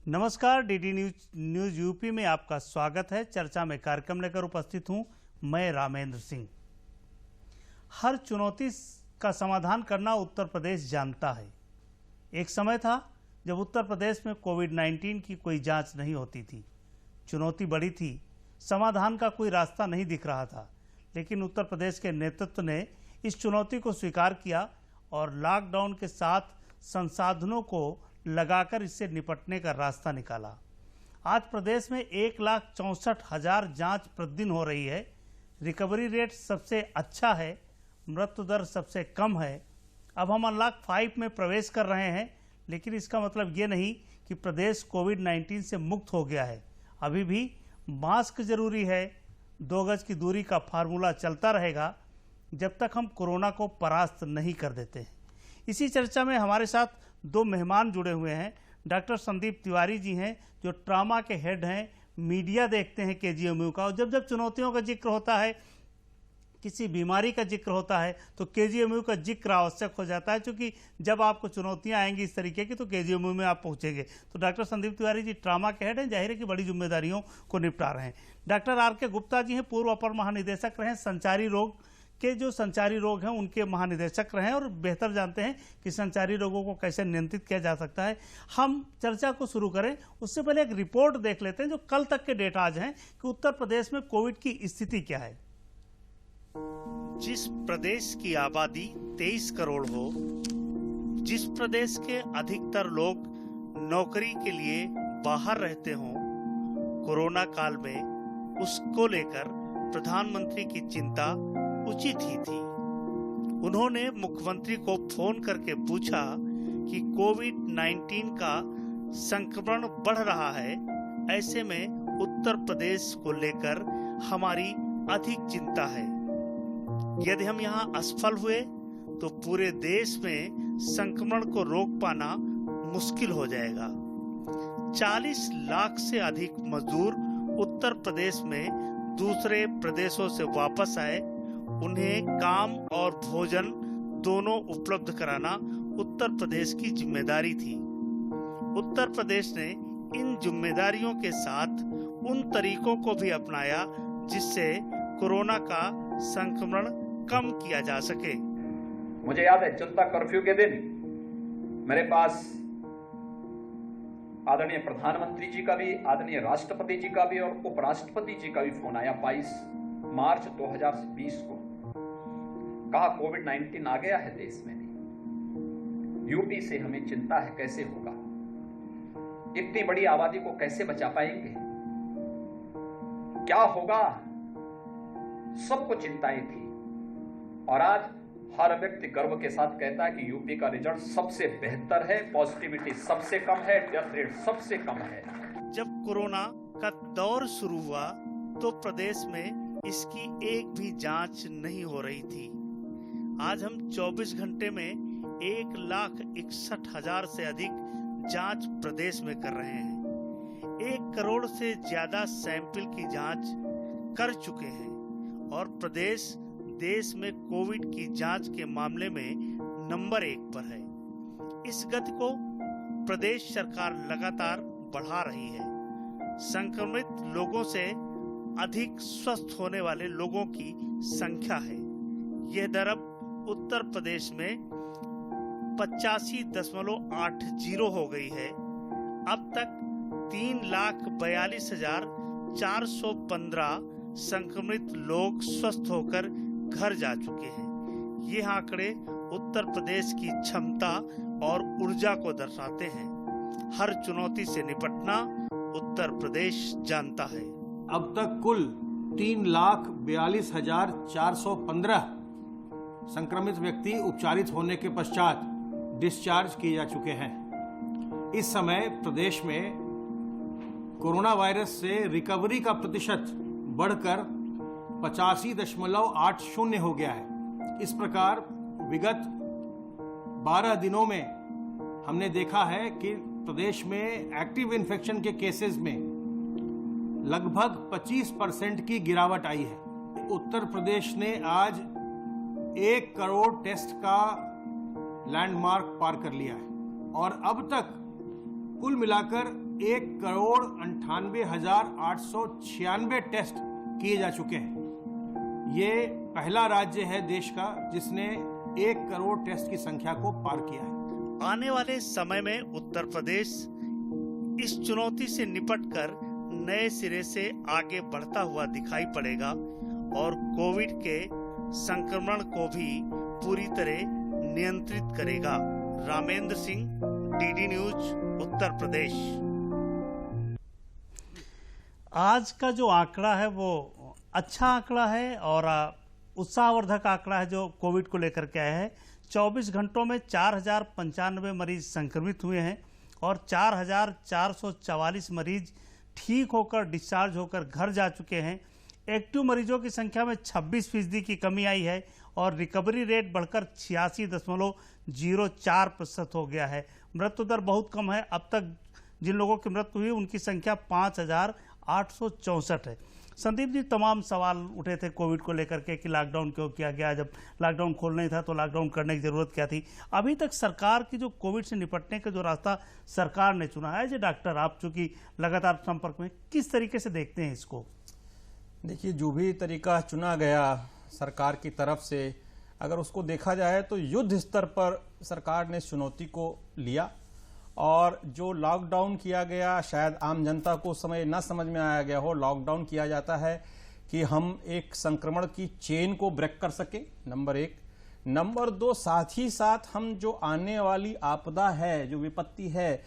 नमस्कार, DD news UP में आपका स्वागत है। चर्चा में कार्यक्रम लेकर उपस्थित हूं मैं रामेंद्र सिंह। हर चुनौती का समाधान करना उत्तर प्रदेश जानता है। एक समय था जब उत्तर प्रदेश में कोविड-19 की कोई जांच नहीं होती थी। चुनौती बड़ी थी, समाधान का कोई रास्ता नहीं दिख रहा था, लेकिन उत्तर प्रदेश के नेतृत्व ने इस चुनौती को स्वीकार किया और लॉकडाउन के साथ संसाधनों को लगाकर इससे निपटने का रास्ता निकाला। आज प्रदेश में 1,64,000 जांच प्रतिदिन हो रही है। रिकवरी रेट सबसे अच्छा है, मृत्यु दर सबसे कम है। अब हम अनलॉक 5 में प्रवेश कर रहे हैं, लेकिन इसका मतलब ये नहीं कि प्रदेश कोविड-19 से मुक्त हो गया है। अभी भी मास्क जरूरी है, 2 गज की दूरी का फार्मूला चलता रहेगा जब तक हम कोरोना को परास्त नहीं कर देते हैं। इसी चर्चा में हमारे साथ 2 मेहमान जुड़े हुए हैं। डॉक्टर संदीप तिवारी जी हैं, जो ट्रामा के हेड हैं, मीडिया देखते हैं केजीएमयू का, और जब जब चुनौतियों का जिक्र होता है, किसी बीमारी का जिक्र होता है, तो केजीएमयू का जिक्र आवश्यक हो जाता है, क्योंकि जब आपको चुनौतियां आएंगी इस तरीके की तो केजीएमयू में आप पहुंचेंगे। तो डॉक्टर संदीप तिवारी जी ट्रामा के हेड हैं, जाहिर है कि बड़ी जिम्मेदारियों को निपटा रहे हैं। Doctor R K. गुप्ता जी हैं, पूर्व अपर महानिदेशक रहे, संचारी रोग के जो संचारी रोग हैं उनके महानिदेशक रहे और बेहतर जानते हैं कि संचारी रोगों को कैसे नियंत्रित किया जा सकता है। हम चर्चा को शुरू करें उससे पहले एक रिपोर्ट देख लेते हैं जो कल तक के डेटा आज हैं कि उत्तर प्रदेश में कोविड की स्थिति क्या है। जिस प्रदेश की आबादी 23 करोड़ हो, जिस प्रदेश के अधिकतर लोग नौकरी के लिए बाहर रहते हों, कोरोना काल में उसको लेकर प्रधानमंत्री की चिंता उचित ही थी। उन्होंने मुख्यमंत्री को फोन करके पूछा कि कोविड-19 का संक्रमण बढ़ रहा है, ऐसे में उत्तर प्रदेश को लेकर हमारी अधिक चिंता है। यदि हम यहाँ असफल हुए तो पूरे देश में संक्रमण को रोक पाना मुश्किल हो जाएगा। 40 लाख से अधिक मजदूर उत्तर प्रदेश में दूसरे प्रदेशों से वापस आए। उन्हें काम और भोजन दोनों उपलब्ध कराना उत्तर प्रदेश की जिम्मेदारी थी। उत्तर प्रदेश ने इन जिम्मेदारियों के साथ उन तरीकों को भी अपनाया जिससे कोरोना का संक्रमण कम किया जा सके। मुझे याद है जनता कर्फ्यू के दिन मेरे पास आदरणीय प्रधानमंत्री जी का भी, आदरणीय राष्ट्रपति जी का भी और उपराष्ट्रपति जी का भी फोन आया 22 मार्च 2020 को। कहा कोविड-19 आ गया है देश में भी, यूपी से हमें चिंता है, कैसे होगा, इतनी बड़ी आबादी को कैसे बचा पाएंगे, क्या होगा, सबको चिंताएं थी। और आज हर व्यक्ति गर्व के साथ कहता है कि यूपी का रिजल्ट सबसे बेहतर है, पॉजिटिविटी सबसे कम है, डेथ रेट सबसे कम है। जब कोरोना का दौर शुरू हुआ तो प्रदेश में इसकी एक भी जांच नहीं हो रही थी। आज हम 24 घंटे में 1,61,000 से अधिक जांच प्रदेश में कर रहे हैं। 1 करोड़ से ज्यादा सैंपल की जांच कर चुके हैं और प्रदेश देश में कोविड की जांच के मामले में नंबर 1 पर है। इस गति को प्रदेश सरकार लगातार बढ़ा रही है। संक्रमित लोगों से अधिक स्वस्थ होने वाले लोगों की संख्या है। यह दर अब उत्तर प्रदेश में 85.80 हो गई है। अब तक 3,42,415 संक्रमित लोग स्वस्थ होकर घर जा चुके हैं। ये आंकड़े उत्तर प्रदेश की क्षमता और ऊर्जा को दर्शाते हैं। हर चुनौती से निपटना उत्तर प्रदेश जानता है। अब तक कुल 3,42,415 संक्रमित व्यक्ति उपचारित होने के पश्चात डिस्चार्ज किए जा चुके हैं। इस समय प्रदेश में कोरोना वायरस से रिकवरी का प्रतिशत बढ़कर 85.80 हो गया है। इस प्रकार विगत 12 दिनों में हमने देखा है कि प्रदेश में एक्टिव इन्फेक्शन के केसेस में लगभग 25% की गिरावट आई है। उत्तर प्रदेश ने आज 1 करोड़ टेस्ट का लैंडमार्क पार कर लिया है और अब तक कुल मिलाकर 1,98,896 टेस्ट किए जा चुके हैं। ये पहला राज्य है देश का जिसने 1 करोड़ टेस्ट की संख्या को पार किया है। आने वाले समय में उत्तर प्रदेश इस चुनौती से निपटकर नए सिरे से आगे बढ़ता हुआ दिखाई पड़ेगा और कोविड के संक्रमण को भी पूरी तरह नियंत्रित करेगा। Ramendra Singh, DD news, Uttar Pradesh. आज का जो आंकड़ा है वो अच्छा आंकड़ा है और उत्साहवर्धक आंकड़ा है जो कोविड को लेकर के आया है। 24 घंटों में 4,095 मरीज संक्रमित हुए हैं और 4,444 मरीज ठीक होकर डिस्चार्ज होकर घर जा चुके हैं। एक्टिव मरीजों की संख्या में 26% की कमी आई है और रिकवरी रेट बढ़कर 86.04% हो गया है। मृत्यु दर बहुत कम है। अब तक जिन लोगों की मृत्यु हुई उनकी संख्या 5,864 है। संदीप जी, तमाम सवाल उठे थे कोविड को लेकर के कि लॉकडाउन क्यों किया गया, जब लॉकडाउन खोलना ही था तो लॉकडाउन करने की जरूरत क्या थी। अभी तक सरकार की जो कोविड से निपटने का जो रास्ता सरकार ने चुना है, जो डॉक्टर आप चूंकि लगातार संपर्क में, किस तरीके से देखते हैं इसको? देखिए, जो भी तरीका चुना गया सरकार की तरफ से, अगर उसको देखा जाए तो युद्ध स्तर पर सरकार ने चुनौती को लिया और जो लॉकडाउन किया गया, शायद आम जनता को उस समय ना समझ में आया गया हो। लॉकडाउन किया जाता है कि हम एक संक्रमण की चेन को ब्रेक कर सके, नंबर 1। नंबर 2, साथ ही साथ हम जो आने वाली आपदा है, जो विपत्ति है,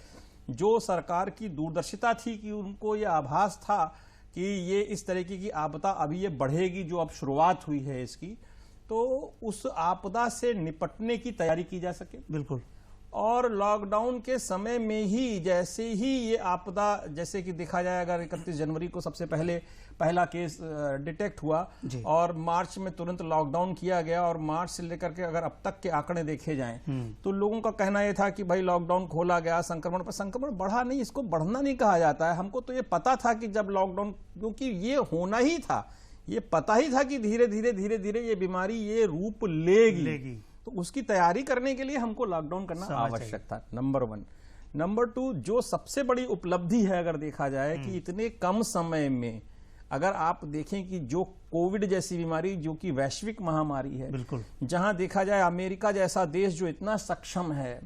जो सरकार की दूरदर्शिता थी कि उनको ये आभास था कि ये इस तरीके की आपदा अभी ये बढ़ेगी, जो अब शुरुआत हुई है इसकी, तो उस आपदा से निपटने की तैयारी की जा सके। बिल्कुल। और लॉकडाउन के समय में ही जैसे ही ये आपदा, जैसे कि देखा जाए, अगर 31 जनवरी को सबसे पहला केस डिटेक्ट हुआ और मार्च में तुरंत लॉकडाउन किया गया और मार्च से लेकर के अगर अब तक के आंकड़े देखे जाएं तो लोगों का कहना यह था कि भाई लॉकडाउन खोला गया, संक्रमण पर संक्रमण बढ़ा नहीं, इसको बढ़ना नहीं कहा जाता है। हमको तो ये पता था कि जब लॉकडाउन, क्योंकि ये होना ही था, ये पता ही था कि धीरे धीरे ये बीमारी ये रूप लेगी, तो उसकी तैयारी करने के लिए हमको लॉकडाउन करना आवश्यक था, नंबर 1। नंबर 2, जो सबसे बड़ी उपलब्धि है अगर देखा जाए कि इतने कम समय में, अगर आप देखें कि जो कोविड जैसी बीमारी जो कि वैश्विक महामारी है, बिल्कुल, जहां देखा जाए अमेरिका जैसा देश जो इतना सक्षम है,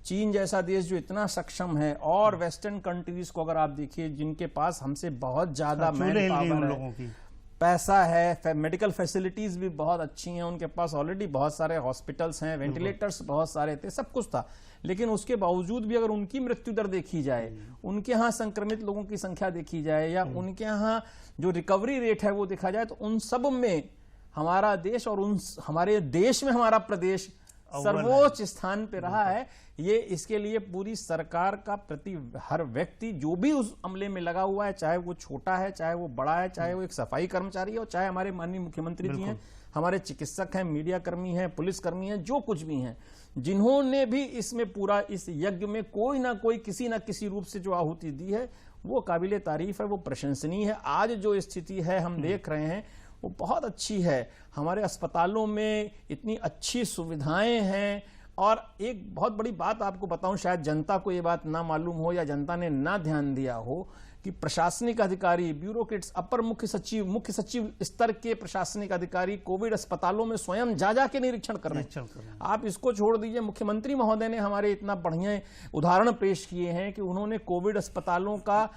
चीन जैसा देश जो इतना सक्षम है, और वेस्टर्न कंट्रीज को अगर आप देखिए जिनके पास हमसे बहुत ज्यादा मैन पावर है, पैसा है, मेडिकल फैसिलिटीज भी बहुत अच्छी हैं, उनके पास ऑलरेडी बहुत सारे हॉस्पिटल्स हैं, वेंटिलेटर्स बहुत सारे थे, सब कुछ था, लेकिन उसके बावजूद भी अगर उनकी मृत्यु दर देखी जाए, उनके यहाँ संक्रमित लोगों की संख्या देखी जाए, या उनके यहाँ जो रिकवरी रेट है वो देखा जाए, तो उन सब में हमारा देश और हमारे देश में हमारा प्रदेश सर्वोच्च स्थान पे रहा है। ये इसके लिए पूरी सरकार का प्रति हर व्यक्ति जो भी उस अमले में लगा हुआ है, चाहे वो छोटा है, चाहे वो बड़ा है, चाहे वो एक सफाई कर्मचारी है, और चाहे हमारे माननीय मुख्यमंत्री जी हैं, हमारे चिकित्सक हैं, मीडिया कर्मी हैं, पुलिसकर्मी हैं, जो कुछ भी हैं, जिन्होंने भी इसमें पूरा इस यज्ञ में कोई ना कोई किसी ना किसी रूप से जो आहुति दी है, वो काबिले तारीफ है, वो प्रशंसनीय है। आज जो स्थिति है हम देख रहे हैं वो बहुत अच्छी है। हमारे अस्पतालों में इतनी अच्छी सुविधाएं हैं, और एक बहुत बड़ी बात आपको बताऊं, शायद जनता को ये बात ना मालूम हो या जनता ने ना ध्यान दिया हो, कि प्रशासनिक अधिकारी, ब्यूरोक्रेट्स, अपर मुख्य सचिव स्तर के प्रशासनिक अधिकारी कोविड अस्पतालों में स्वयं जा के निरीक्षण कर रहे हैं। आप इसको छोड़ दीजिए, मुख्यमंत्री महोदय ने हमारे इतना बढ़िया उदाहरण पेश किए हैं कि उन्होंने कोविड अस्पतालों का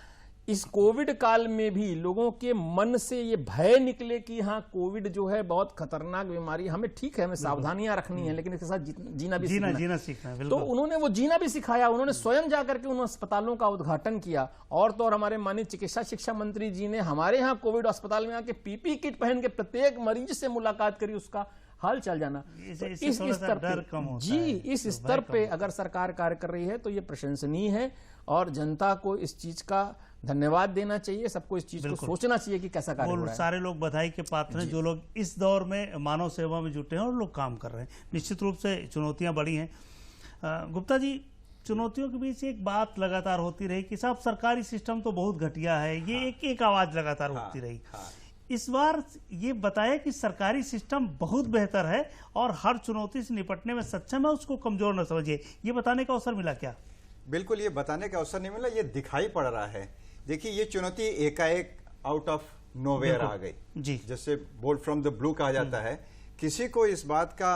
इस कोविड काल में भी लोगों के मन से ये भय निकले कि हाँ कोविड जो है बहुत खतरनाक बीमारी, हमें ठीक है, हमें सावधानियां रखनी है, लेकिन इसके साथ जीना सीखना है। तो उन्होंने वो जीना भी सिखाया, उन्होंने स्वयं जाकर के उन अस्पतालों का उद्घाटन किया। और तो और हमारे माननीय चिकित्सा शिक्षा मंत्री जी ने हमारे यहाँ कोविड अस्पताल में आके पीपी किट पहन के प्रत्येक मरीज से मुलाकात करी, उसका हाल चल जाना। इस स्तर पे जी, इस स्तर पे अगर सरकार कार्य कर रही है तो ये प्रशंसनीय है, और जनता को इस चीज का धन्यवाद देना चाहिए, सबको इस चीज को सोचना चाहिए कि कैसा कार्य हो रहा है। सारे लोग बधाई के पात्र हैं जो लोग इस दौर में मानव सेवा में जुटे हैं और लोग काम कर रहे हैं। निश्चित रूप से चुनौतियां बड़ी हैं। गुप्ता जी, चुनौतियों के बीच एक बात लगातार होती रही कि साहब सरकारी सिस्टम तो बहुत घटिया है, ये एक आवाज लगातार होती रही। इस बार ये बताया कि सरकारी सिस्टम बहुत बेहतर है और हर चुनौती से निपटने में सक्षम है, उसको कमजोर न समझिए, ये बताने का अवसर मिला क्या? बिल्कुल ये बताने का अवसर नहीं मिला, ये दिखाई पड़ रहा है। देखिए ये चुनौती एकाएक आउट ऑफ नोवेयर आ गई जी, जैसे बोल्ड फ्रॉम द ब्लू कहा जाता है। किसी को इस बात का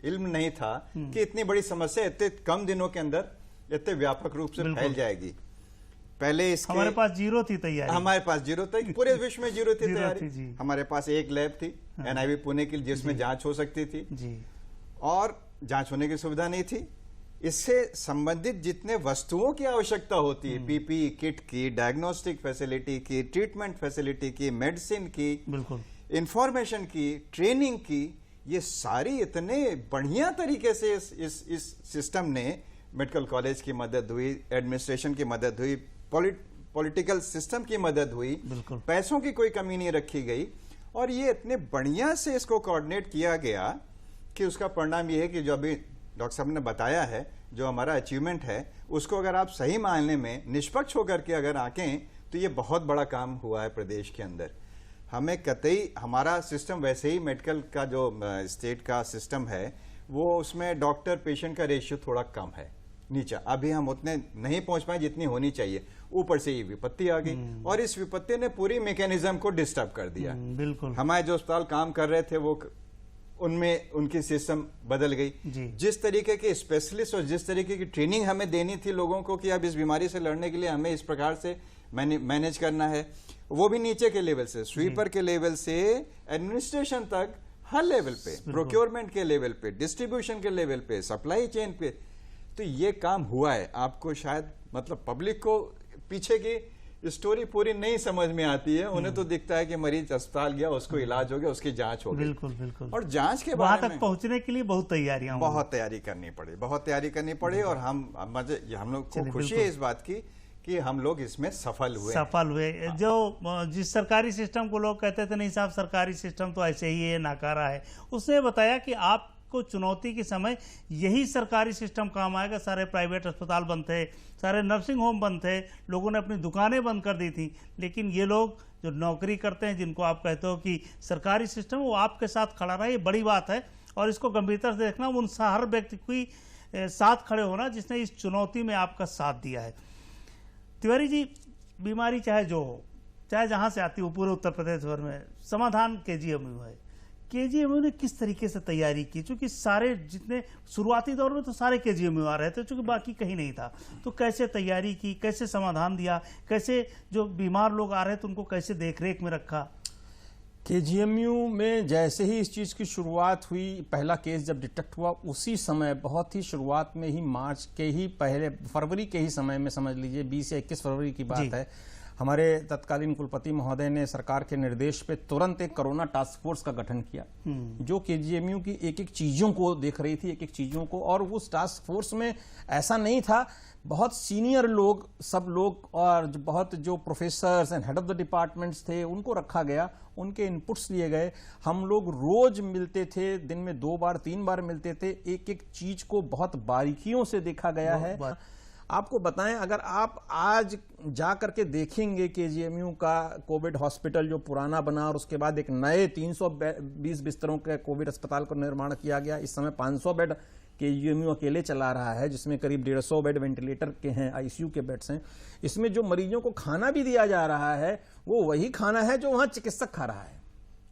इल्म नहीं था कि इतनी बड़ी समस्या इतने कम दिनों के अंदर इतने व्यापक रूप से फैल जाएगी। पहले इसके हमारे पास जीरो थी तैयारी, हमारे पास जीरो थी, पूरे विश्व में जीरो थी जीरो तैयारी। थी जी। हमारे पास एक लैब थी एनआईवी पुणे की जिसमें जांच हो सकती थी जी, और जांच होने की सुविधा नहीं थी। इससे संबंधित जितने वस्तुओं की आवश्यकता होती है, पीपीई किट की, डायग्नोस्टिक फैसिलिटी की, ट्रीटमेंट फैसिलिटी की, मेडिसिन की, बिल्कुल इंफॉर्मेशन की, ट्रेनिंग की, ये सारी इतने बढ़िया तरीके से इस सिस्टम ने, मेडिकल कॉलेज की मदद हुई, एडमिनिस्ट्रेशन की मदद हुई, पॉलिटिकल सिस्टम की मदद हुई, बिल्कुल पैसों की कोई कमी नहीं रखी गई, और ये इतने बढ़िया से इसको कोऑर्डिनेट किया गया कि उसका परिणाम ये है कि जो अभी डॉक्टर साहब ने बताया है, जो हमारा अचीवमेंट है, उसको अगर आप सही मायने में निष्पक्ष होकर के अगर आंकें तो ये बहुत बड़ा काम हुआ है प्रदेश के अंदर। हमें कतई, हमारा सिस्टम वैसे ही मेडिकल का जो स्टेट का सिस्टम है वो उसमें डॉक्टर पेशेंट का रेशियो थोड़ा कम है, नीचा, अभी हम उतने नहीं पहुंच पाए जितनी होनी चाहिए। ऊपर से ये विपत्ति आ गई और इस विपत्ति ने पूरी मैकेनिज्म को डिस्टर्ब कर दिया। बिल्कुल हमारे जो अस्पताल काम कर रहे थे वो उनमें उनकी सिस्टम बदल गई। जिस तरीके के स्पेशलिस्ट और जिस तरीके की ट्रेनिंग हमें देनी थी लोगों को कि अब इस बीमारी से लड़ने के लिए हमें इस प्रकार से मैनेज करना है, वो भी नीचे के लेवल से, स्वीपर के लेवल से एडमिनिस्ट्रेशन तक, हर लेवल पे, प्रोक्योरमेंट के लेवल पे, डिस्ट्रीब्यूशन के लेवल पे, सप्लाई चेन पे, तो ये काम हुआ है। आपको शायद मतलब पब्लिक को पीछे की स्टोरी पूरी नहीं समझ में आती है, उन्हें तो दिखता है कि मरीज अस्पताल गया, उसको इलाज हो गया, उसकी जांच हो गई। बिल्कुल बिल्कुल। और जांच के वहां बारे तक में पहुंचने के लिए बहुत तैयारियां, बहुत तैयारी करनी पड़ी, बहुत तैयारी करनी पड़ी, और हम लोग को खुशी है इस बात की कि हम लोग इसमें सफल हुए। जो जिस सरकारी सिस्टम को लोग कहते थे नहीं साहब सरकारी सिस्टम तो ऐसे ही है, नाकारा है, उसने बताया कि आप को चुनौती के समय यही सरकारी सिस्टम काम आएगा। सारे प्राइवेट अस्पताल बंद थे, सारे नर्सिंग होम बंद थे, लोगों ने अपनी दुकानें बंद कर दी थी, लेकिन ये लोग जो नौकरी करते हैं, जिनको आप कहते हो कि सरकारी सिस्टम, वो आपके साथ खड़ा रहा, ये बड़ी बात है। और इसको गंभीरता से देखना, उन हर व्यक्ति को साथ खड़े होना जिसने इस चुनौती में आपका साथ दिया है। तिवारी जी, बीमारी चाहे जो हो, चाहे जहां से आती हो, पूरे उत्तर प्रदेश भर में समाधान केजीएमयू है। केजीएमयू ने किस तरीके से तैयारी की? क्योंकि सारे जितने शुरुआती दौर में तो सारे केजीएमयू आ रहे थे, क्योंकि बाकी कहीं नहीं था, तो कैसे तैयारी की, कैसे समाधान दिया, कैसे जो बीमार लोग आ रहे थे उनको कैसे देखरेख में रखा? केजीएमयू में जैसे ही इस चीज़ की शुरुआत हुई, पहला केस जब डिटेक्ट हुआ, उसी समय बहुत ही शुरुआत में ही, मार्च के ही पहले, फरवरी के ही समय में, समझ लीजिए 20 या 21 फरवरी की बात है, हमारे तत्कालीन कुलपति महोदय ने सरकार के निर्देश पे तुरंत एक कोरोना टास्क फोर्स का गठन किया, जो केजीएमयू की एक एक चीजों को देख रही थी, एक एक चीजों को। और उस टास्क फोर्स में ऐसा नहीं था, बहुत सीनियर लोग, सब लोग, और बहुत जो professors and head of the departments थे, उनको रखा गया, उनके इनपुट्स लिए गए। हम लोग रोज मिलते थे, दिन में 2 बार 3 बार मिलते थे, एक एक चीज को बहुत बारीकियों से देखा गया है। आपको बताएं, अगर आप आज जा करके देखेंगे केजीएमयू का कोविड हॉस्पिटल जो पुराना बना, और उसके बाद एक नए 320 बिस्तरों के कोविड अस्पताल का निर्माण किया गया, इस समय 500 बेड केजीएमयू अकेले चला रहा है, जिसमें करीब 150 बेड वेंटिलेटर के हैं, आईसीयू के बेड्स हैं। इसमें जो मरीजों को खाना भी दिया जा रहा है, वो वही खाना है जो वहां चिकित्सक खा रहा है,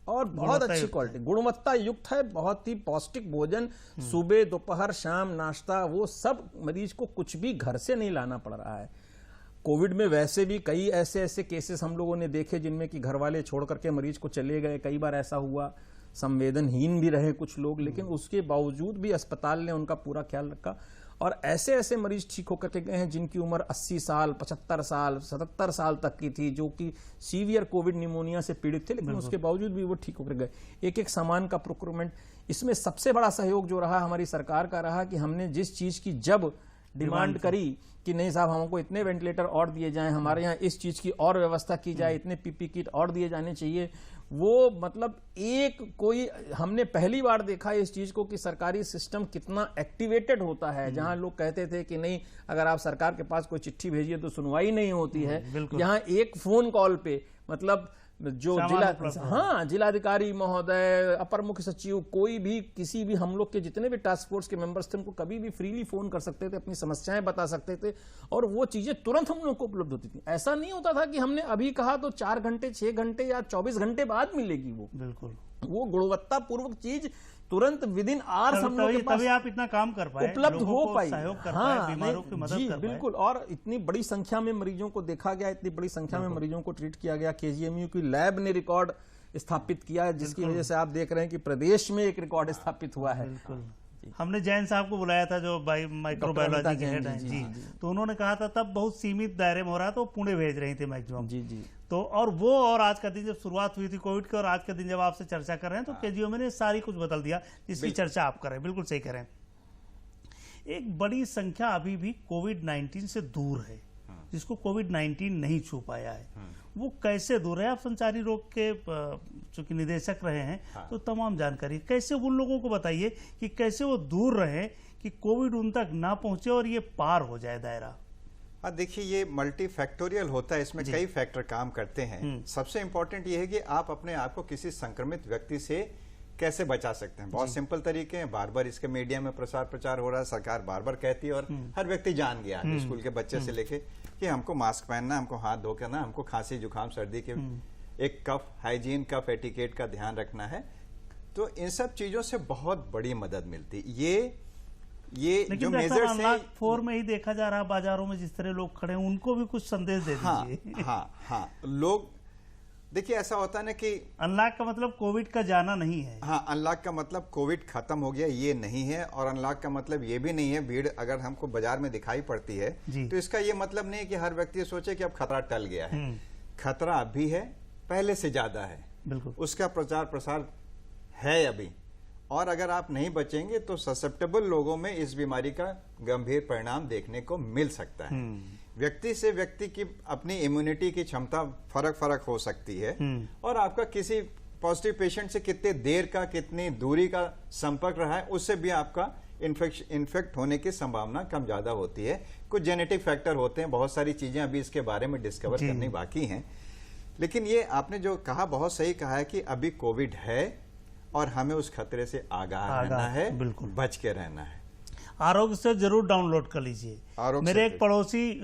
और बहुत अच्छी क्वालिटी, गुणवत्ता युक्त है, बहुत ही पौष्टिक भोजन, सुबह दोपहर शाम नाश्ता, वो सब मरीज को कुछ भी घर से नहीं लाना पड़ रहा है। कोविड में वैसे भी कई ऐसे केसेस हम लोगों ने देखे जिनमें कि घर वाले छोड़ करके मरीज को चले गए, कई बार ऐसा हुआ, संवेदनहीन भी रहे कुछ लोग, लेकिन उसके बावजूद भी अस्पताल ने उनका पूरा ख्याल रखा। और ऐसे मरीज ठीक होकर के गए हैं जिनकी उम्र 80 साल, 75 साल, 77 साल तक की थी, जो कि सीवियर कोविड निमोनिया से पीड़ित थे, लेकिन उसके बावजूद भी वो ठीक होकर गए। एक एक सामान का प्रोक्योरमेंट, इसमें सबसे बड़ा सहयोग जो रहा हमारी सरकार का रहा कि हमने जिस चीज की जब डिमांड करी कि नहीं साहब हमको इतने वेंटिलेटर और दिए जाएं, हमारे यहाँ इस चीज की और व्यवस्था की जाए, इतने पीपी किट और दिए जाने चाहिए, वो मतलब एक कोई, हमने पहली बार देखा इस चीज को कि सरकारी सिस्टम कितना एक्टिवेटेड होता है। जहां लोग कहते थे कि नहीं, अगर आप सरकार के पास कोई चिट्ठी भेजिए तो सुनवाई नहीं होती है, यहाँ एक फोन कॉल पे मतलब जो सामान जिलाधिकारी महोदय, अपर मुख्य सचिव, कोई भी किसी भी हम लोग के जितने भी टास्क फोर्स के मेंबर्स थे उनको कभी भी फ्रीली फोन कर सकते थे, अपनी समस्याएं बता सकते थे और वो चीजें तुरंत हम लोग को उपलब्ध होती थी। ऐसा नहीं होता था कि हमने अभी कहा तो 4 घंटे 6 घंटे या 24 घंटे बाद मिलेगी। वो गुणवत्ता पूर्वक चीज तुरंत विद इन आवर्स हम लोग के पास तभी आप इतना काम कर पाए, उपलब्ध हो पाई, सहयोग कर पाए, बीमारों की मदद कर पाए। बिल्कुल। और इतनी बड़ी संख्या में मरीजों को देखा गया, इतनी बड़ी संख्या में मरीजों को ट्रीट किया गया। केजीएमयू की लैब ने रिकॉर्ड स्थापित किया, जिसकी वजह से आप देख रहे हैं कि प्रदेश में एक रिकॉर्ड स्थापित हुआ है। हमने जैन साहब को बुलाया था जो माइक्रोबायोलॉजी के हेड हैं जी, तो उन्होंने कहा था तब बहुत सीमित दायरे में हो रहा था, वो पुणे भेज रही थी मैक्सिमम जी। तो और आज का दिन जब शुरुआत हुई थी कोविड की और आज का दिन जब आपसे चर्चा कर रहे हैं तो केजीएमयू ने सारी कुछ बदल दिया जिसकी चर्चा आप कर रहे हैं। बिल्कुल सही कह रहे हैं। एक बड़ी संख्या अभी भी कोविड-19 से दूर है, जिसको कोविड-19 नहीं छू पाया है। वो कैसे दूर है? आप संचारी रोग के चूंकि निदेशक रहे हैं तो तमाम जानकारी कैसे उन लोगों को बताइए कि कैसे वो दूर रहे कि कोविड उन तक ना पहुंचे और ये पार हो जाए दायरा। देखिए, ये मल्टी फैक्टोरियल होता है, इसमें कई फैक्टर काम करते हैं। सबसे इंपॉर्टेंट ये है कि आप अपने आप को किसी संक्रमित व्यक्ति से कैसे बचा सकते हैं। बहुत सिंपल तरीके हैं, बार बार इसके मीडिया में प्रचार हो रहा है, सरकार बार बार कहती है और हर व्यक्ति जान गया है, स्कूल के बच्चे से लेके, कि हमको मास्क पहनना, हमको हाथ धो करना, हमको खांसी जुकाम सर्दी के एक कफ हाइजीन कफ एटिकेट का ध्यान रखना है। तो इन सब चीजों से बहुत बड़ी मदद मिलती। ये जो मेजर्स हैं 4 में ही देखा जा रहा है बाजारों में जिस तरह लोग खड़े हैं, उनको भी कुछ संदेश दे दीजिए। हाँ, लोग देखिए, ऐसा होता है ना कि अनलॉक का मतलब कोविड का जाना नहीं है। हाँ, अनलॉक का मतलब कोविड खत्म हो गया ये नहीं है, और अनलॉक का मतलब ये भी नहीं है भीड़ अगर हमको बाजार में दिखाई पड़ती है तो इसका ये मतलब नहीं है कि हर व्यक्ति सोचे कि अब खतरा टल गया है। खतरा अभी है, पहले से ज्यादा है। बिल्कुल। उसका प्रचार प्रसार है अभी, और अगर आप नहीं बचेंगे तो ससेप्टेबल लोगों में इस बीमारी का गंभीर परिणाम देखने को मिल सकता है। व्यक्ति से व्यक्ति की अपनी इम्यूनिटी की क्षमता फर्क हो सकती है, और आपका किसी पॉजिटिव पेशेंट से कितने देर का, कितनी दूरी का संपर्क रहा है, उससे भी आपका इन्फेक्ट होने की संभावना कम ज्यादा होती है। कुछ जेनेटिक फैक्टर होते हैं, बहुत सारी चीजें अभी इसके बारे में डिस्कवर करनी बाकी हैं। लेकिन ये आपने जो कहा बहुत सही कहा है कि अभी कोविड है और हमें उस खतरे से आगाह रहना है, बच के रहना है। आरोग्य से जरूर डाउनलोड कर लीजिए। मेरे एक पड़ोसी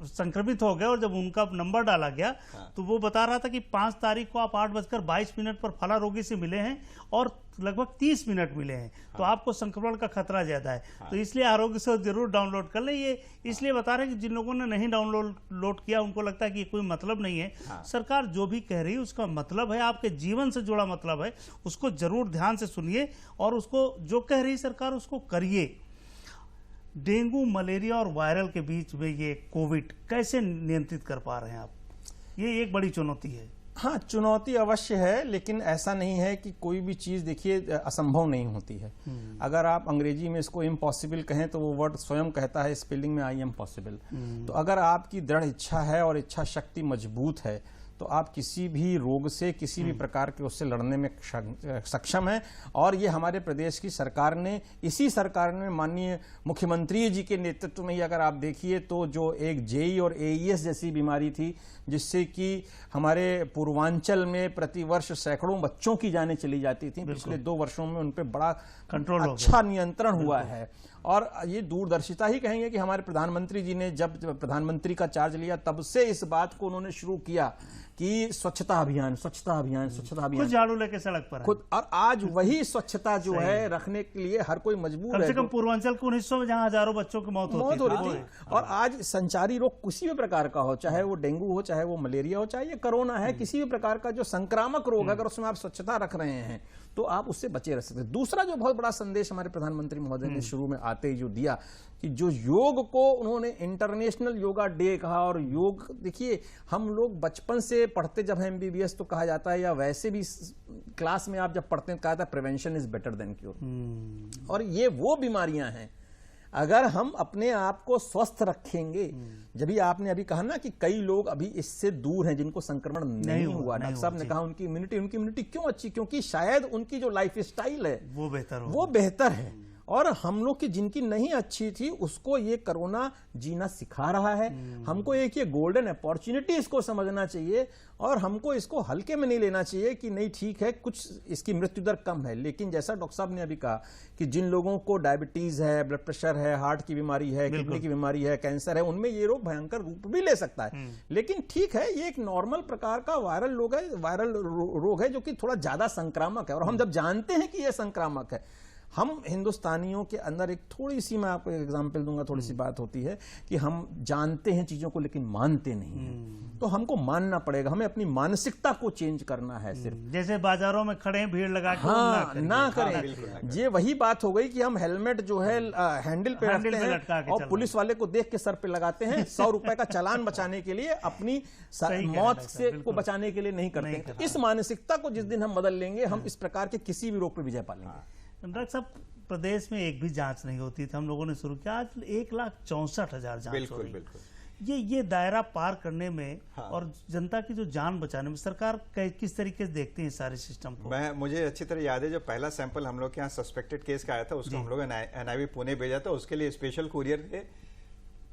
संक्रमित हो गए और जब उनका नंबर डाला गया तो वो बता रहा था कि 5 तारीख को आप 8:22 पर फला रोगी से मिले हैं और लगभग 30 मिनट मिले हैं, तो आपको संक्रमण का खतरा ज्यादा है। तो इसलिए आरोग्य से जरूर डाउनलोड कर लें। ये इसलिए बता रहे हैं कि जिन लोगों ने नहीं डाउनलोड किया उनको लगता है कि कोई मतलब नहीं है। सरकार जो भी कह रही है उसका मतलब है, आपके जीवन से जुड़ा मतलब है, उसको जरूर ध्यान से सुनिए और उसको जो कह रही सरकार उसको करिए। डेंगू, मलेरिया और वायरल के बीच में ये कोविड कैसे नियंत्रित कर पा रहे हैं आप? ये एक बड़ी चुनौती है। हाँ, चुनौती अवश्य है, लेकिन ऐसा नहीं है कि कोई भी चीज देखिए असंभव नहीं होती है। अगर आप अंग्रेजी में इसको इम्पॉसिबल कहें तो वो वर्ड स्वयं कहता है स्पेलिंग में आई एम पॉसिबल। तो अगर आपकी दृढ़ इच्छा है और इच्छा शक्ति मजबूत है तो आप किसी भी रोग से, किसी भी प्रकार के उससे लड़ने में सक्षम है। और ये हमारे प्रदेश की सरकार ने, इसी सरकार ने माननीय मुख्यमंत्री जी के नेतृत्व में ही अगर आप देखिए तो जो एक जेई और एईएस जैसी बीमारी थी जिससे कि हमारे पूर्वांचल में प्रतिवर्ष सैकड़ों बच्चों की जानें चली जाती थी, पिछले 2 वर्षों में उन पे बड़ा कंट्रोल, अच्छा नियंत्रण हुआ है। और ये दूरदर्शिता ही कहेंगे कि हमारे प्रधानमंत्री जी ने जब प्रधानमंत्री का चार्ज लिया तब से इस बात को उन्होंने शुरू किया कि स्वच्छता अभियान खुद झाड़ू लेके सड़क पर खुद। और आज वही स्वच्छता जो है रखने के लिए हर कोई मजबूर है। कम से कम पूर्वांचल के उन हिस्सों में जहां हजारों बच्चों की मौत हो रही थी। और आज संचारी रोग किसी भी प्रकार का हो, चाहे वो डेंगू हो, चाहे वो मलेरिया हो, चाहे ये कोरोना है, किसी भी प्रकार का जो संक्रामक रोग है, अगर उसमें आप स्वच्छता रख रहे हैं तो आप उससे बचे रह सकते हैं। दूसरा जो बहुत बड़ा संदेश हमारे प्रधानमंत्री महोदय ने शुरू में आते ही जो दिया कि जो योग को उन्होंने इंटरनेशनल योगा डे कहा। और योग देखिए, हम लोग बचपन से पढ़ते जब हैं MBBS तो कहा जाता है, या वैसे भी क्लास में आप जब पढ़ते हैं कहा जाता है prevention is better than cure. और ये वो बीमारियां हैं, अगर हम अपने आप को स्वस्थ रखेंगे, जब भी आपने अभी कहा ना कि कई लोग अभी इससे दूर हैं जिनको संक्रमण नहीं हुआ, डॉक्टर साहब ने कहा उनकी इम्यूनिटी क्यों अच्छी, क्योंकि शायद उनकी जो लाइफ स्टाइल है वो बेहतर है। और हम लोग की जिनकी नहीं अच्छी थी उसको ये कोरोना जीना सिखा रहा है। हमको एक ये गोल्डन अपॉर्चुनिटी इसको समझना चाहिए और हमको इसको हल्के में नहीं लेना चाहिए कि नहीं ठीक है कुछ इसकी मृत्यु दर कम है, लेकिन जैसा डॉक्टर साहब ने अभी कहा कि जिन लोगों को डायबिटीज है, ब्लड प्रेशर है, हार्ट की बीमारी है, किडनी की बीमारी है, कैंसर है, उनमें ये रोग भयंकर रूप भी ले सकता है। लेकिन ठीक है, ये एक नॉर्मल प्रकार का वायरल रोग है जो कि थोड़ा ज्यादा संक्रामक है। और हम जब जानते हैं कि यह संक्रामक है, हम हिंदुस्तानियों के अंदर एक थोड़ी सी, मैं आपको एग्जांपल दूंगा, थोड़ी सी बात होती है कि हम जानते हैं चीजों को लेकिन मानते नहीं हैं। तो हमको मानना पड़ेगा, हमें अपनी मानसिकता को चेंज करना है। सिर्फ जैसे बाजारों में खड़े भीड़ लगा के ना करें। ये वही बात हो गई कि हम हेलमेट जो है हैंडल पे रखते हैं और पुलिस वाले को देख के सर पे लगाते हैं, 100 रुपए का चालान बचाने के लिए, अपनी मौत से को बचाने के लिए नहीं करते। इस मानसिकता को जिस दिन हम बदल लेंगे, हम इस प्रकार के किसी भी रोग पर विजय पा लेंगे। डॉक्टर साहब, प्रदेश में एक भी जांच नहीं होती थी, हम लोगों ने शुरू किया, आज 1,64,000 जांच हो रही। बिल्कुल। ये दायरा पार करने में और जनता की जो जान बचाने में सरकार किस तरीके से देखती है सारे सिस्टम को? मुझे अच्छी तरह याद है, जो पहला सैंपल हम लोग के यहाँ सस्पेक्टेड केस का आया था, उसको हम लोग NIV पुणे भेजा था। उसके लिए स्पेशल कुरियर थे,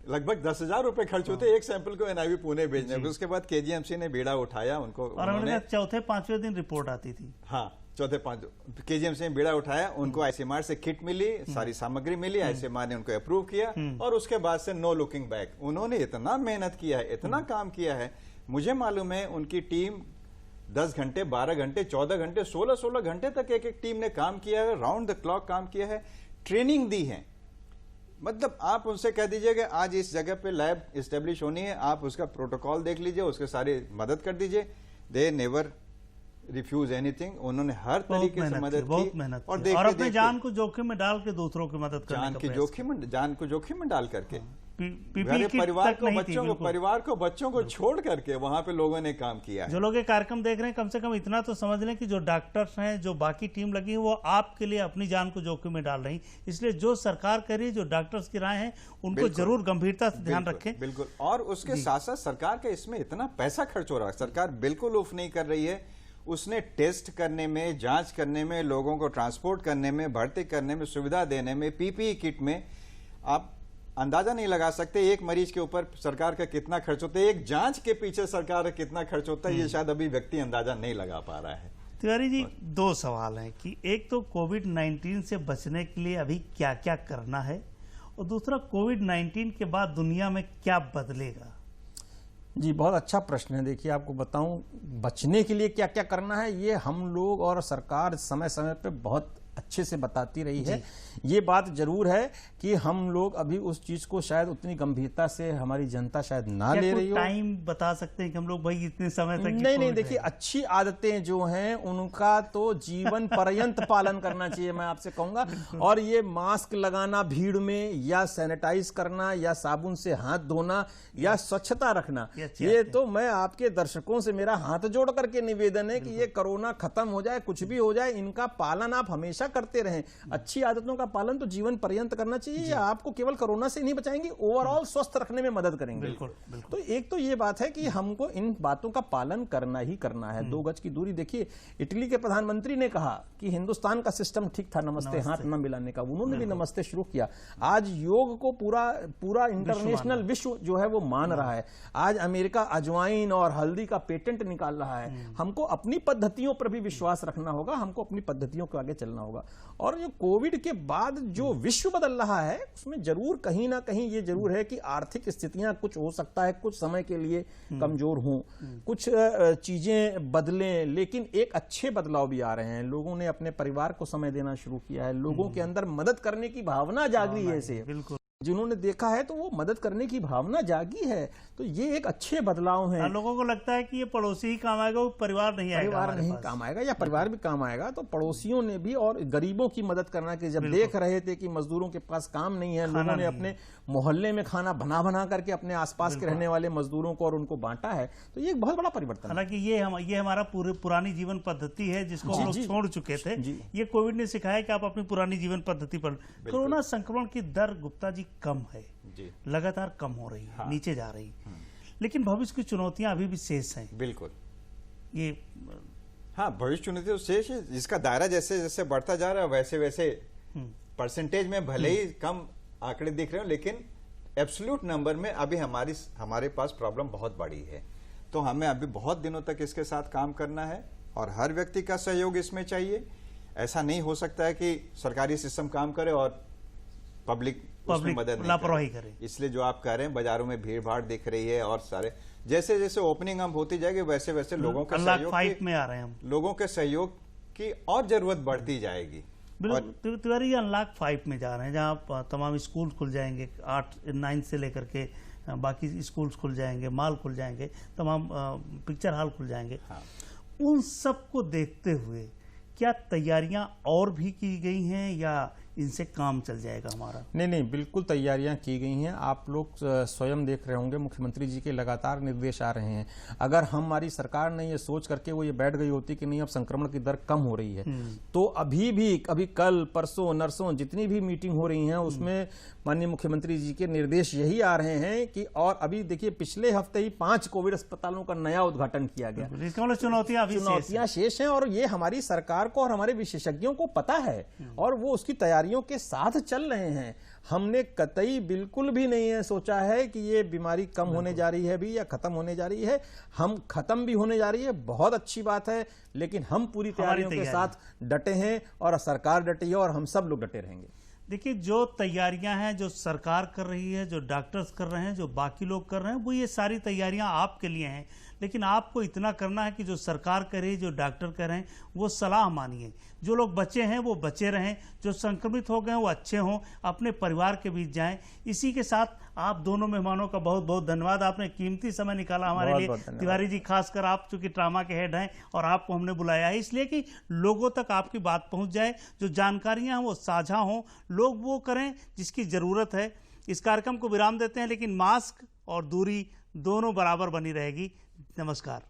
लगभग 10,000 रुपए खर्च होते एक सैंपल को NIV पुणे भेजने में। उसके बाद KGMC ने बीड़ा उठाया उनको, और चौथे पांचवें दिन रिपोर्ट आती थी। हाँ, चौथे पांच KGMC ने बीड़ा उठाया, उनको ICMR से किट मिली, सारी सामग्री मिली, ICMR ने उनको अप्रूव किया और उसके बाद से नो लुकिंग बैक। उन्होंने इतना मेहनत किया है, इतना काम किया है। मुझे मालूम है उनकी टीम 10 घंटे, 12 घंटे, 14 घंटे, 16 घंटे तक एक टीम ने काम किया है, राउंड द क्लॉक काम किया है, ट्रेनिंग दी है। मतलब आप उनसे कह दीजिए कि आज इस जगह पे लैब इस्टेब्लिश होनी है, आप उसका प्रोटोकॉल देख लीजिए, उसके सारी मदद कर दीजिए। They never refuse anything. उन्होंने हर तरीके से मदद की और अपने जान को जोखिम में डाल के दूसरों की मदद करने जान को जोखिम में डाल करके परिवार को बच्चों को छोड़ करके वहां पे लोगों ने काम किया है। जो लोग ये कार्यक्रम देख रहे हैं, कम से कम इतना तो समझ लें कि जो डॉक्टर्स हैं, जो बाकी टीम लगी है, वो आपके लिए अपनी जान को जोखिम में डाल रही। इसलिए जो सरकार कर रही है, जो डॉक्टर्स की राय है, उनको जरूर गंभीरता से ध्यान रखें। बिल्कुल। और उसके साथ साथ सरकार का इसमें इतना पैसा खर्च हो रहा है, सरकार बिल्कुल उफ नहीं कर रही है। उसने टेस्ट करने में, जांच करने में, लोगों को ट्रांसपोर्ट करने में, भर्ती करने में, सुविधा देने में, PPE किट में, आप अंदाजा नहीं लगा सकते एक मरीज के ऊपर सरकार का कितना खर्च होता है, एक जांच के पीछे सरकार का कितना खर्च होता है, ये शायद अभी व्यक्ति अंदाजा नहीं लगा पा रहा है। तिवारी जी, 2 सवाल हैं कि एक तो कोविड-19 से बचने के लिए अभी क्या क्या करना है, और दूसरा कोविड-19 के बाद दुनिया में क्या बदलेगा? जी, बहुत अच्छा प्रश्न है। देखिए, आपको बताऊं, बचने के लिए क्या क्या करना है, ये हम लोग और सरकार समय समय पे बहुत अच्छे से बताती रही है। ये बात जरूर है कि हम लोग अभी उस चीज को शायद उतनी गंभीरता से हमारी जनता शायद ना ले रही हो। टाइम बता सकते हैं कि हम लोग भाई इतने समय तक? नहीं, देखिए, अच्छी आदतें जो हैं उनका तो जीवन पर्यंत पालन करना चाहिए, मैं आपसे कहूंगा। और ये मास्क लगाना भीड़ में, या सैनिटाइज करना, या साबुन से हाथ धोना, या स्वच्छता रखना, ये तो मैं आपके दर्शकों से मेरा हाथ जोड़ करके निवेदन है कि ये कोरोना खत्म हो जाए, कुछ भी हो जाए, इनका पालन आप हमेशा करते रहें। अच्छी आदतों का पालन तो जीवन पर्यंत करना चाहिए, या आपको केवल कोरोना से नहीं बचाएंगे, ओवरऑल स्वस्थ रखने में मदद करेंगे। बिल्कुल। तो एक तो ये बात है कि हमको इन बातों का पालन करना ही करना है। 2 गज की दूरी। देखिए, इटली के प्रधानमंत्री ने कहा कि हिंदुस्तान का सिस्टम ठीक था नमस्ते हाथ न मिलाने का, उन्होंने भी नमस्ते शुरू किया। आज योग को पूरा इंटरनेशनल विश्व जो है वो मान रहा है। आज अमेरिका अजवाइन और हल्दी का पेटेंट निकाल रहा है। हमको अपनी पद्धतियों पर भी विश्वास रखना होगा, हमको अपनी पद्धतियों को आगे चलना होगा। और जो कोविड के बाद जो विश्व बदल रहा है, उसमें जरूर कहीं ना कहीं ये जरूर है कि आर्थिक स्थितियां कुछ हो सकता है कुछ समय के लिए कमजोर हों, कुछ चीजें बदलें, लेकिन एक अच्छे बदलाव भी आ रहे हैं। लोगों ने अपने परिवार को समय देना शुरू किया है, लोगों के अंदर मदद करने की भावना जागी है। ऐसे जिन्होंने देखा है तो वो मदद करने की भावना जागी है, तो ये एक अच्छे बदलाव हैं। लोगों को लगता है कि ये पड़ोसी ही काम आएगा, वो परिवार नहीं काम आएगा, या परिवार भी काम आएगा। तो पड़ोसियों ने भी और गरीबों की मदद करना, कि जब देख रहे थे कि मजदूरों के पास काम नहीं है, लोगों ने अपने मोहल्ले में खाना बना करके अपने आसपास के रहने वाले मजदूरों को और उनको बांटा है। तो ये एक बहुत बड़ा परिवर्तन। हालांकि ये हमारा पुरानी जीवन पद्धति है जिसको हम लोग छोड़ चुके थे। ये कोविड ने सिखाया कि आप अपनी पुरानी जीवन पद्धति पर। कोरोना संक्रमण की दर गुप्ता जी कम है, लगातार कम हो रही है, नीचे जा रही है, लेकिन भविष्य की चुनौतियां अभी भी शेष हैं। बिल्कुल, ये हाँ, भविष्य चुनौती तो शेष है, जिसका दायरा जैसे जैसे बढ़ता जा रहा है वैसे वैसे परसेंटेज में भले ही कम आंकड़े दिख रहे हो, लेकिन एब्सोल्यूट नंबर में अभी हमारे पास प्रॉब्लम बहुत बड़ी है। तो हमें अभी बहुत दिनों तक इसके साथ काम करना है और हर व्यक्ति का सहयोग इसमें चाहिए। ऐसा नहीं हो सकता है कि सरकारी सिस्टम काम करे और पब्लिक उसमें मदद लापरवाही करे। इसलिए जो आप कह रहे हैं, बाजारों में भीड़ भाड़ दिख रही है और सारे जैसे जैसे ओपनिंग हम होती जाएगी वैसे वैसे लोगों के सहयोग में आ रहे हैं हम, लोगों के सहयोग की और जरूरत बढ़ती जाएगी। तिवारी अनलॉक 5 में जा रहे हैं, जहाँ तमाम स्कूल खुल जाएंगे, 8-9 से लेकर के बाकी स्कूल्स खुल जाएंगे, मॉल खुल जाएंगे, तमाम पिक्चर हॉल खुल जाएंगे। हाँ। उन सब को देखते हुए क्या तैयारियां और भी की गई हैं या इनसे काम चल जाएगा हमारा? नहीं, बिल्कुल तैयारियां की गई हैं। आप लोग स्वयं देख रहे होंगे, मुख्यमंत्री जी के लगातार निर्देश आ रहे हैं। अगर हमारी सरकार ने ये सोच करके वो ये बैठ गई होती कि नहीं अब संक्रमण की दर कम हो रही है, तो अभी कल परसों नरसों जितनी भी मीटिंग हो रही हैं उसमें माननीय मुख्यमंत्री जी के निर्देश यही आ रहे हैं कि, और अभी देखिए पिछले हफ्ते ही 5 कोविड अस्पतालों का नया उद्घाटन किया गया। इसका मतलब चुनौतियां शेष हैं और ये हमारी सरकार को और हमारे विशेषज्ञों को पता है और वो उसकी तैयारियों के साथ चल रहे हैं। हमने कतई बिल्कुल भी नहीं है सोचा है कि ये बीमारी कम होने जा रही है भी या खत्म होने जा रही है। हम खत्म भी होने जा रही है, बहुत अच्छी बात है, लेकिन हम पूरी तैयारियों के साथ डटे हैं और सरकार डटी है और हम सब लोग डटे रहेंगे। देखिए, जो तैयारियां हैं, जो सरकार कर रही है, जो डॉक्टर्स कर रहे हैं, जो बाकी लोग कर रहे हैं, वो ये सारी तैयारियां आपके लिए हैं, लेकिन आपको इतना करना है कि जो सरकार कर रही है, जो डॉक्टर कर रहे हैं, वो सलाह मानिए। जो लोग बचे हैं वो बचे रहें, जो संक्रमित हो गए हैं वो अच्छे हों, अपने परिवार के बीच जाएं। इसी के साथ आप दोनों मेहमानों का बहुत बहुत धन्यवाद, आपने कीमती समय निकाला हमारे लिए। तिवारी जी, खासकर आप चूंकि ट्रामा के हेड हैं और आपको हमने बुलाया है इसलिए कि लोगों तक आपकी बात पहुंच जाए, जो जानकारियां हैं वो साझा हों, लोग वो करें जिसकी जरूरत है। इस कार्यक्रम को विराम देते हैं, लेकिन मास्क और दूरी दोनों बराबर बनी रहेगी। नमस्कार।